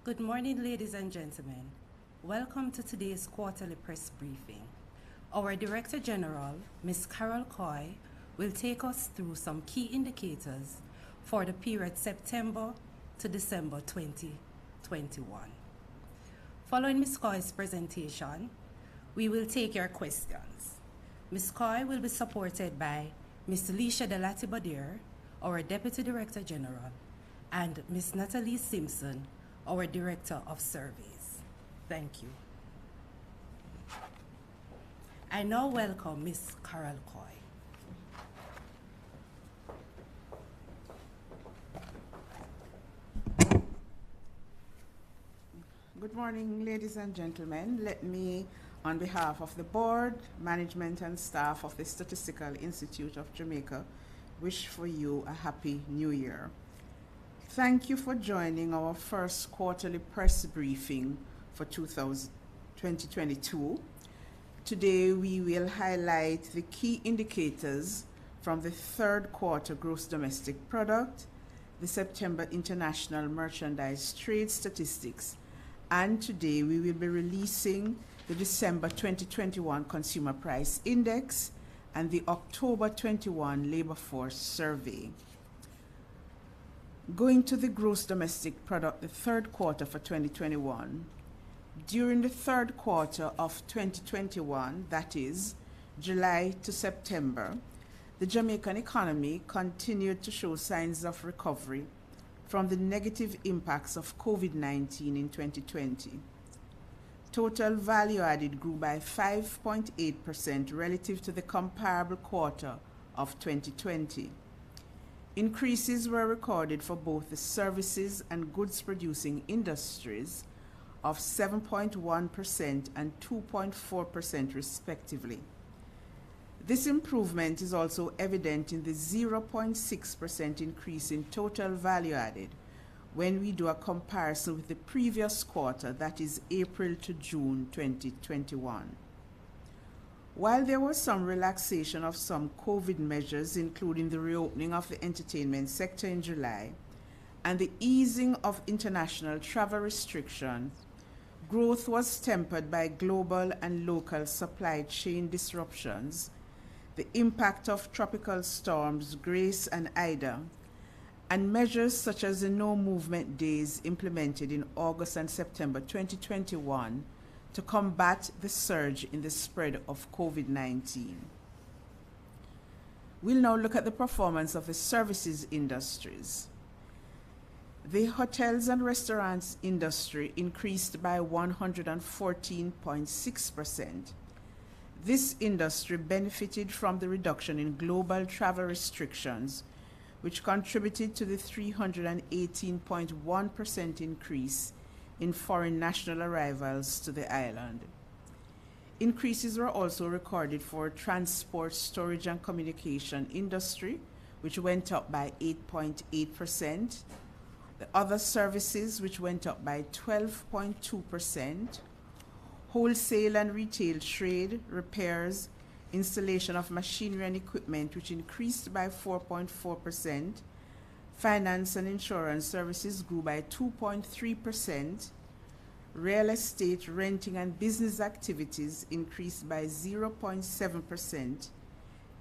Good morning, ladies and gentlemen. Welcome to today's quarterly press briefing. Our Director General, Ms. Carol Coy, will take us through some key indicators for the period September to December 2021. Following Ms. Coy's presentation, we will take your questions. Ms. Coy will be supported by Ms. Leisha Delati-Badir, our Deputy Director General, and Ms. Natalie Simpson, our Director of Surveys. Thank you. I now welcome Ms. Carol Coy. Good morning, ladies and gentlemen. Let me, on behalf of the board, management, and staff of the Statistical Institute of Jamaica, wish for you a happy new year. Thank you for joining our first quarterly press briefing for 2022. Today we will highlight the key indicators from the third quarter gross domestic product, the September international merchandise trade statistics, and today we will be releasing the December 2021 Consumer Price Index and the October 21 Labor Force Survey. Going to the gross domestic product, the third quarter for 2021. During the third quarter of 2021, that is July to September, the Jamaican economy continued to show signs of recovery from the negative impacts of COVID-19 in 2020. Total value added grew by 5.8% relative to the comparable quarter of 2020. Increases were recorded for both the services and goods producing industries of 7.1% and 2.4% respectively. This improvement is also evident in the 0.6% increase in total value added when we do a comparison with the previous quarter, that is April to June 2021. While there was some relaxation of some COVID measures, including the reopening of the entertainment sector in July and the easing of international travel restrictions, growth was tempered by global and local supply chain disruptions, the impact of tropical storms Grace and Ida, and measures such as the no movement days implemented in August and September 2021 to combat the surge in the spread of COVID-19. We'll now look at the performance of the services industries. The hotels and restaurants industry increased by 114.6%. This industry benefited from the reduction in global travel restrictions, which contributed to the 318.1% increase in foreign national arrivals to the island. Increases were also recorded for transport, storage, and communication industry, which went up by 8.8%. The other services, which went up by 12.2%. Wholesale and retail trade, repairs, installation of machinery and equipment, which increased by 4.4%. Finance and insurance services grew by 2.3%. Real estate, renting, and business activities increased by 0.7%.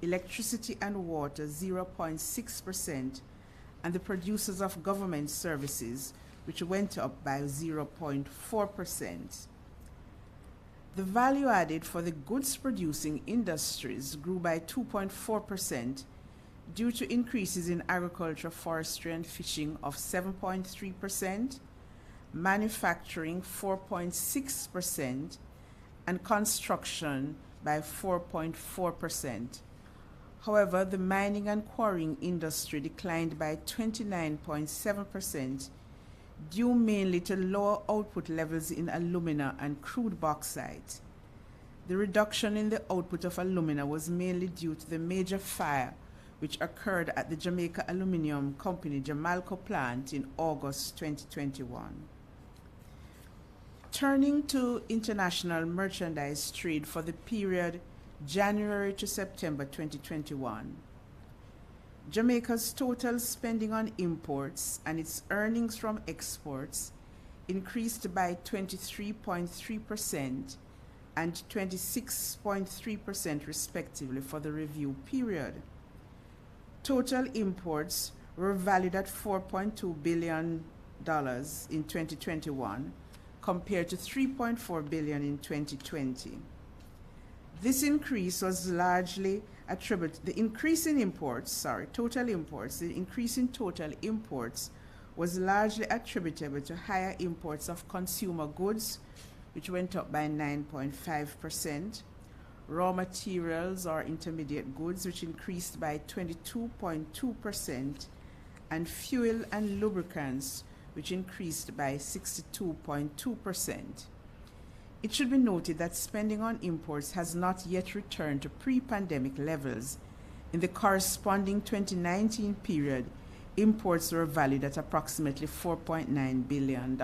Electricity and water 0.6%. And the producers of government services, which went up by 0.4%. The value added for the goods producing industries grew by 2.4%. Due to increases in agriculture, forestry, and fishing of 7.3%, manufacturing 4.6%, and construction by 4.4%. However, the mining and quarrying industry declined by 29.7%, due mainly to lower output levels in alumina and crude bauxite. The reduction in the output of alumina was mainly due to the major fire which occurred at the Jamaica Aluminium Company Jamalco plant in August 2021. Turning to international merchandise trade for the period January to September 2021, Jamaica's total spending on imports and its earnings from exports increased by 23.3% and 26.3% respectively for the review period. Total imports were valued at $4.2 billion in 2021 compared to $3.4 billion in 2020. This increase was largely attributed, the increase in total imports was largely attributable to higher imports of consumer goods, which went up by 9.5%, raw materials or intermediate goods, which increased by 22.2%, and fuel and lubricants, which increased by 62.2%. It should be noted that spending on imports has not yet returned to pre-pandemic levels. In the corresponding 2019 period, imports were valued at approximately $4.9 billion.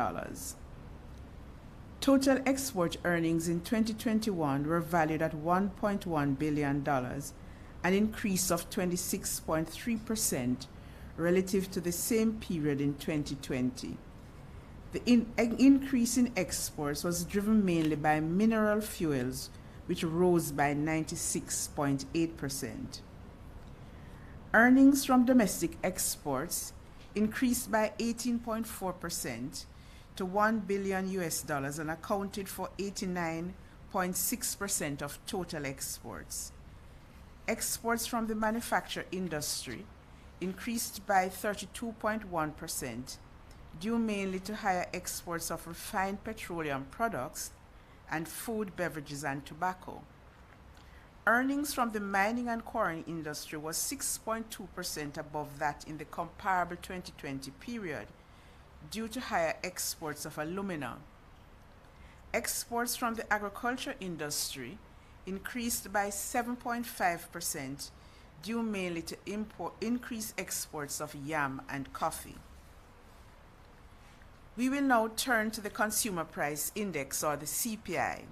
Total export earnings in 2021 were valued at $1.1 billion, an increase of 26.3% relative to the same period in 2020. The increase in exports was driven mainly by mineral fuels, which rose by 96.8%. Earnings from domestic exports increased by 18.4% to $1 billion and accounted for 89.6% of total exports. Exports from the manufacturing industry increased by 32.1%, due mainly to higher exports of refined petroleum products and food, beverages, and tobacco. Earnings from the mining and quarrying industry was 6.2% above that in the comparable 2020 period, due to higher exports of alumina. Exports from the agriculture industry increased by 7.5%, due mainly to increased exports of yam and coffee. We will now turn to the Consumer Price Index, or the CPI.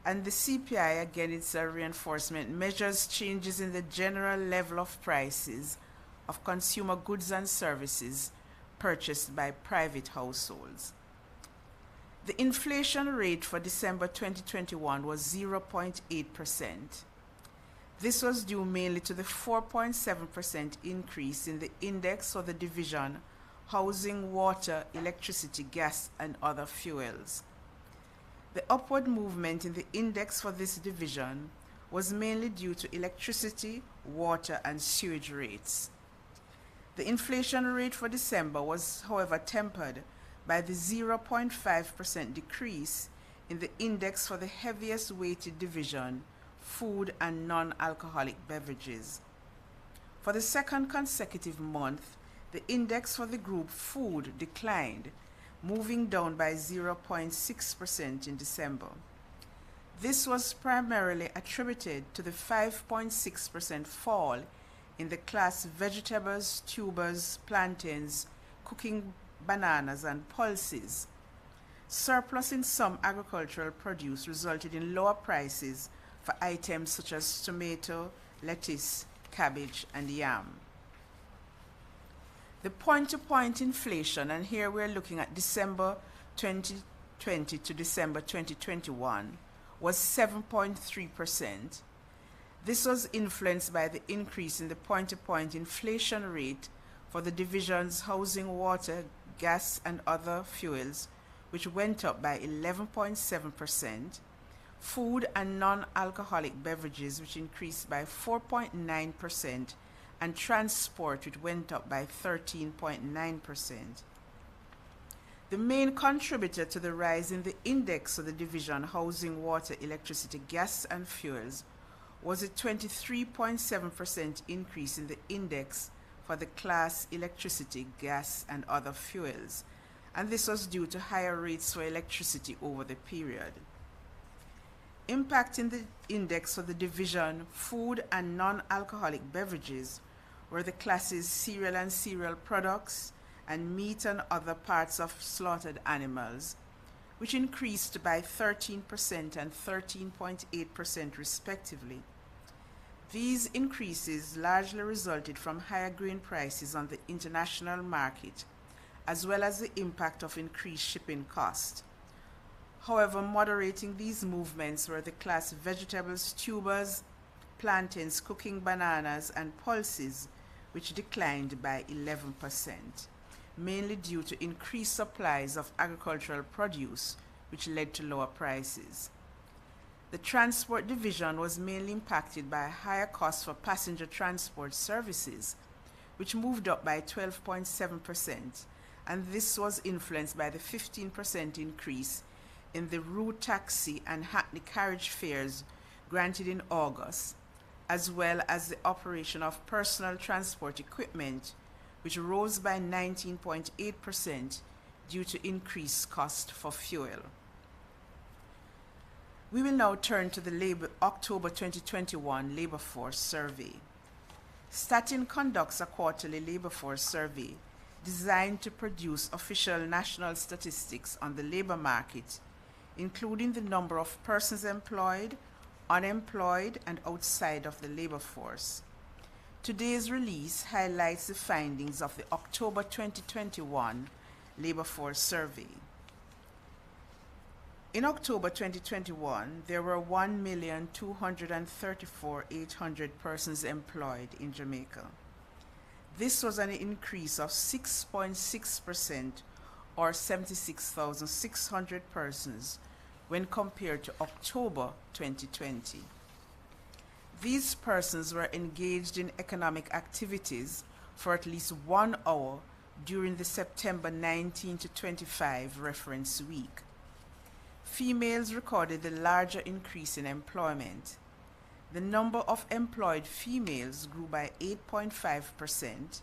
And the CPI, again, it's a reinforcement, measures changes in the general level of prices of consumer goods and services purchased by private households. The inflation rate for December 2021 was 0.8%. This was due mainly to the 4.7% increase in the index for the division housing, water, electricity, gas, and other fuels. The upward movement in the index for this division was mainly due to electricity, water, and sewage rates. The inflation rate for December was, however, tempered by the 0.5% decrease in the index for the heaviest weighted division, food and non-alcoholic beverages. For the second consecutive month, the index for the group food declined, moving down by 0.6% in December. This was primarily attributed to the 5.6% fall in the class vegetables, tubers, plantains, cooking bananas, and pulses. Surplus in some agricultural produce resulted in lower prices for items such as tomato, lettuce, cabbage, and yam. The point-to-point inflation, and here we're looking at December 2020 to December 2021, was 7.3%. This was influenced by the increase in the point-to-point inflation rate for the division's housing, water, gas, and other fuels, which went up by 11.7%, food and non-alcoholic beverages, which increased by 4.9%, and transport, which went up by 13.9%. The main contributor to the rise in the index of the division housing, water, electricity, gas, and fuels was a 23.7% increase in the index for the class electricity, gas, and other fuels, and this was due to higher rates for electricity over the period. Impacting the index for the division food and non-alcoholic beverages were the classes cereal and cereal products and meat and other parts of slaughtered animals, which increased by 13% and 13.8% respectively. These increases largely resulted from higher grain prices on the international market as well as the impact of increased shipping cost. However, moderating these movements were the class vegetables, tubers, plantains, cooking bananas, and pulses, which declined by 11%, mainly due to increased supplies of agricultural produce, which led to lower prices. The transport division was mainly impacted by higher costs for passenger transport services, which moved up by 12.7%, and this was influenced by the 15% increase in the route taxi and hackney carriage fares granted in August, as well as the operation of personal transport equipment, which rose by 19.8% due to increased cost for fuel. We will now turn to the October 2021 Labor Force Survey. Statin conducts a quarterly labor force survey designed to produce official national statistics on the labor market, including the number of persons employed, unemployed, and outside of the labor force. Today's release highlights the findings of the October 2021 Labor Force Survey. In October 2021, there were 1,234,800 persons employed in Jamaica. This was an increase of 6.6% or 76,600 persons when compared to October 2020. These persons were engaged in economic activities for at least 1 hour during the September 19 to 25 reference week. Females recorded the larger increase in employment. The number of employed females grew by 8.5%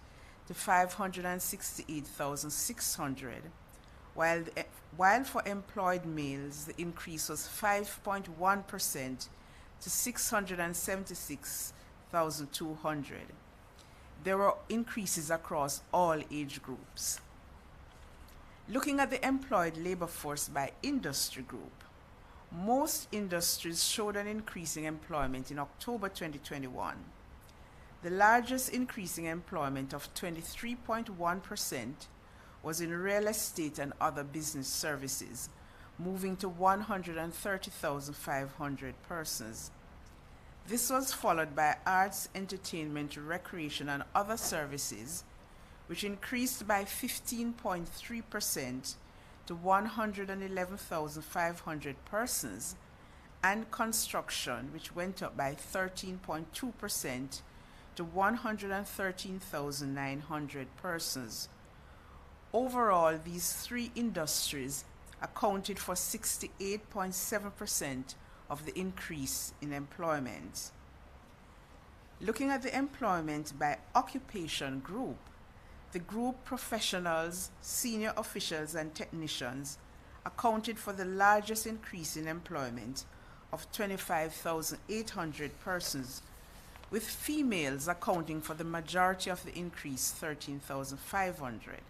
to 568,600, while for employed males the increase was 5.1% to 676,200. There were increases across all age groups. Looking at the employed labor force by industry group, most industries showed an increase in employment in October 2021. The largest increase in employment of 23.1% was in real estate and other business services, moving to 130,500 persons. This was followed by arts, entertainment, recreation, and other services, which increased by 15.3% to 111,500 persons, and construction, which went up by 13.2% to 113,900 persons. Overall, these three industries accounted for 68.7% of the increase in employment. Looking at the employment by occupation group, the group professionals, senior officials, and technicians accounted for the largest increase in employment of 25,800 persons, with females accounting for the majority of the increase, 13,500.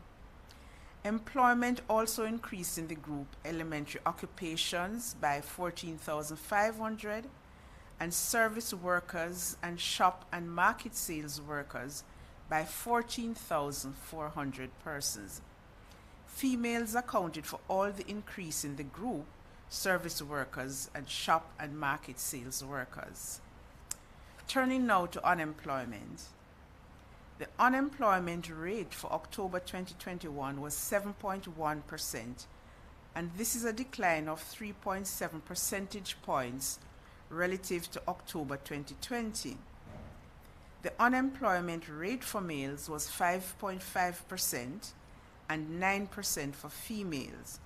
Employment also increased in the group elementary occupations by 14,500 and service workers and shop and market sales workers by 14,400 persons. Females accounted for all the increase in the group service workers and shop and market sales workers. Turning now to unemployment. The unemployment rate for October 2021 was 7.1%, and this is a decline of 3.7 percentage points relative to October 2020. The unemployment rate for males was 5.5% and 9% for females.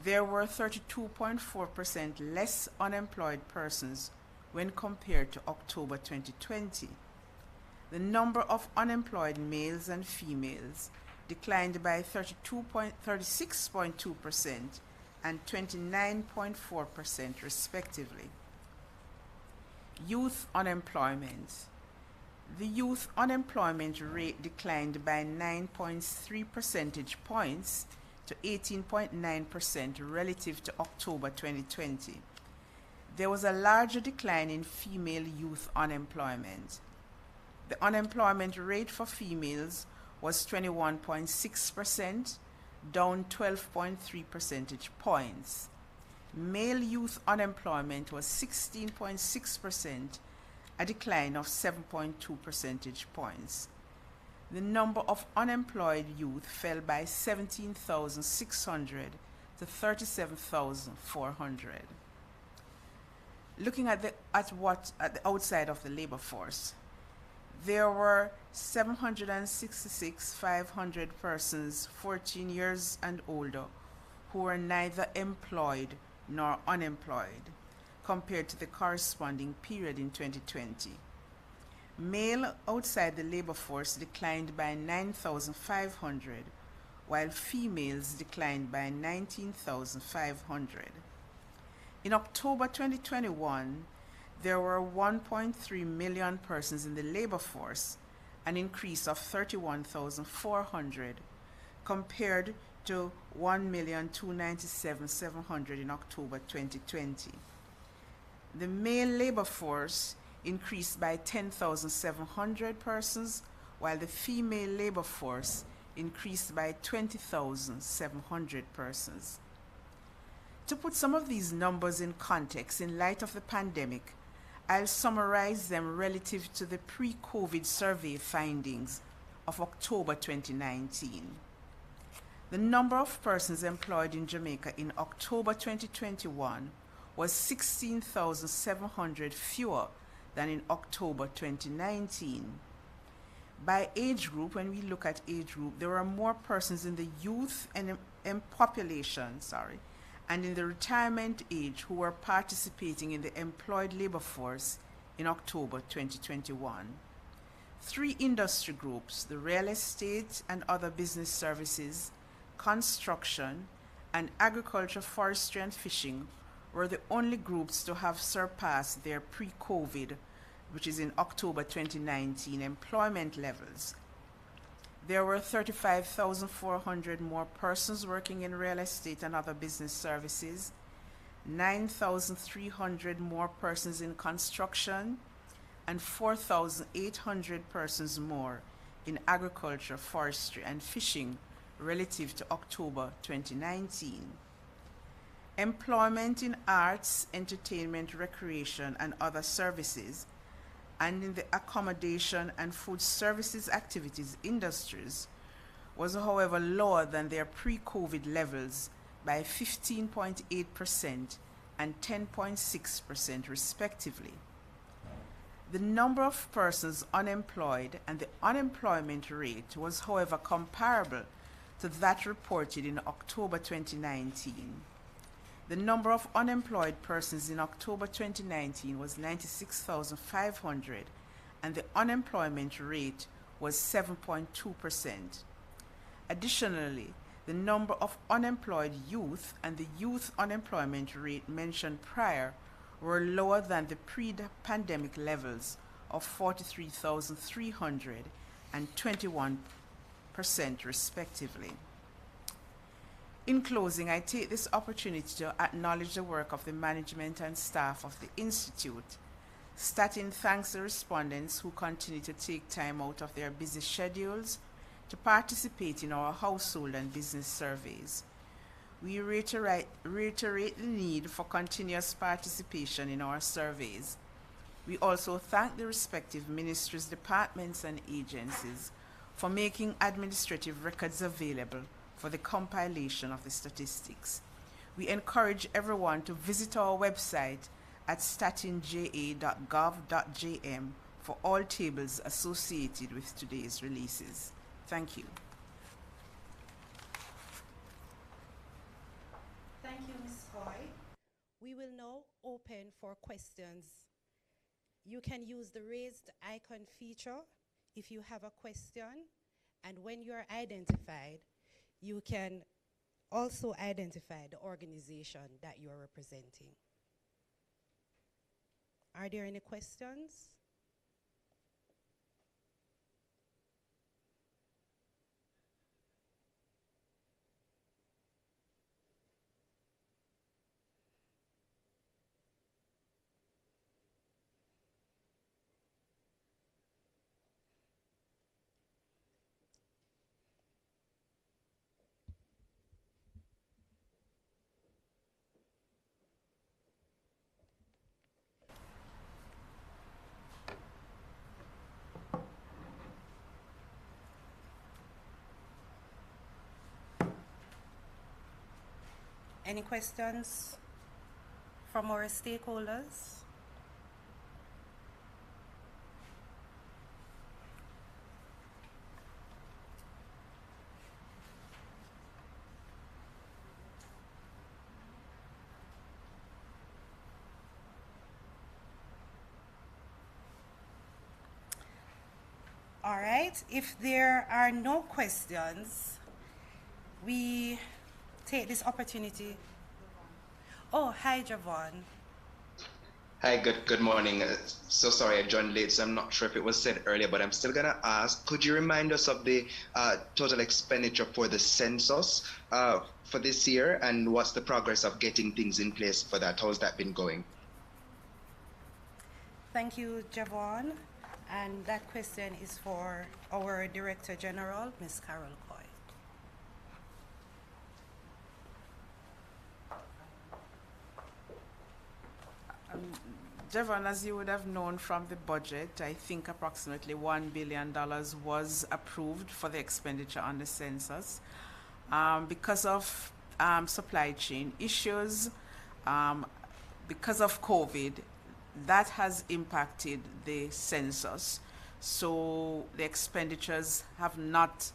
There were 32.4% less unemployed persons when compared to October 2020. The number of unemployed males and females declined by 36.2% and 29.4% respectively. Youth unemployment. The youth unemployment rate declined by 9.3 percentage points to 18.9% relative to October 2020. There was a larger decline in female youth unemployment. The unemployment rate for females was 21.6%, down 12.3 percentage points. Male youth unemployment was 16.6%, a decline of 7.2 percentage points. The number of unemployed youth fell by 17,600 to 37,400. Looking at the outside of the labor force, there were 766,500 persons 14 years and older who were neither employed nor unemployed, compared to the corresponding period in 2020. Male outside the labor force declined by 9,500, while females declined by 19,500. In October 2021, there were 1.3 million persons in the labor force, an increase of 31,400 compared to 1,297,700 in October 2020. The male labor force increased by 10,700 persons, while the female labor force increased by 20,700 persons. To put some of these numbers in context in light of the pandemic, I'll summarize them relative to the pre-COVID survey findings of October 2019. The number of persons employed in Jamaica in October 2021 was 16,700 fewer than in October 2019. By age group, when we look at age group, there were more persons in the youth and population, and in the retirement age who were participating in the employed labor force in October 2021. Three industry groups, the real estate and other business services, construction, and agriculture, forestry, and fishing, were the only groups to have surpassed their pre-COVID, which is in October 2019, employment levels. There were 35,400 more persons working in real estate and other business services, 9,300 more persons in construction, and 4,800 persons more in agriculture, forestry, and fishing relative to October 2019. Employment in arts, entertainment, recreation, and other services, and in the accommodation and food services activities industries was, however, lower than their pre-COVID levels by 15.8% and 10.6% respectively. The number of persons unemployed and the unemployment rate was, however, comparable to that reported in October 2019. The number of unemployed persons in October 2019 was 96,500, and the unemployment rate was 7.2%. Additionally, the number of unemployed youth and the youth unemployment rate mentioned prior were lower than the pre-pandemic levels of 43,300 and 21% respectively. In closing, I take this opportunity to acknowledge the work of the management and staff of the Institute. Statin thanks the respondents who continue to take time out of their busy schedules to participate in our household and business surveys. We reiterate the need for continuous participation in our surveys. We also thank the respective ministries, departments, and agencies for making administrative records available for the compilation of the statistics. We encourage everyone to visit our website at statinja.gov.jm for all tables associated with today's releases. Thank you. Thank you, Ms. Coy. We will now open for questions. You can use the raised icon feature if you have a question, and when you are identified, you can also identify the organization that you are representing. Are there any questions? Any questions from our stakeholders? All right, if there are no questions, we take this opportunity. Oh, hi, Javon. Hi, good morning. So sorry I joined late, so I'm not sure if it was said earlier, but I'm still gonna ask, could you remind us of the total expenditure for the census for this year, and what's the progress of getting things in place for that? How's that been going? Thank you, Javon. And that question is for our Director General, Ms. Carol Coy. Devon, as you would have known from the budget, I think approximately $1 billion was approved for the expenditure on the census. Because of supply chain issues, because of COVID, that has impacted the census. So the expenditures have not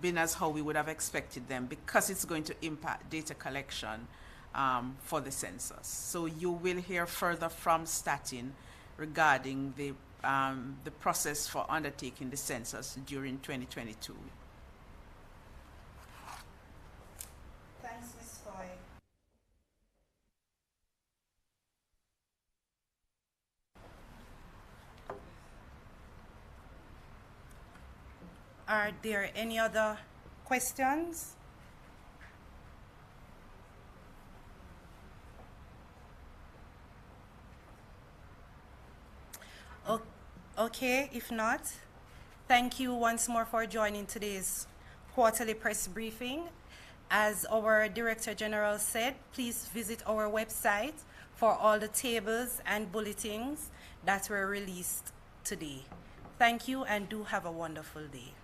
been as how we would have expected them, because it's going to impact data collection for the census. So you will hear further from Statin regarding the process for undertaking the census during 2022. Thanks, Ms. Coy. Are there any other questions? Okay, if not, thank you once more for joining today's quarterly press briefing. As our Director General said, please visit our website for all the tables and bulletins that were released today. Thank you, and do have a wonderful day.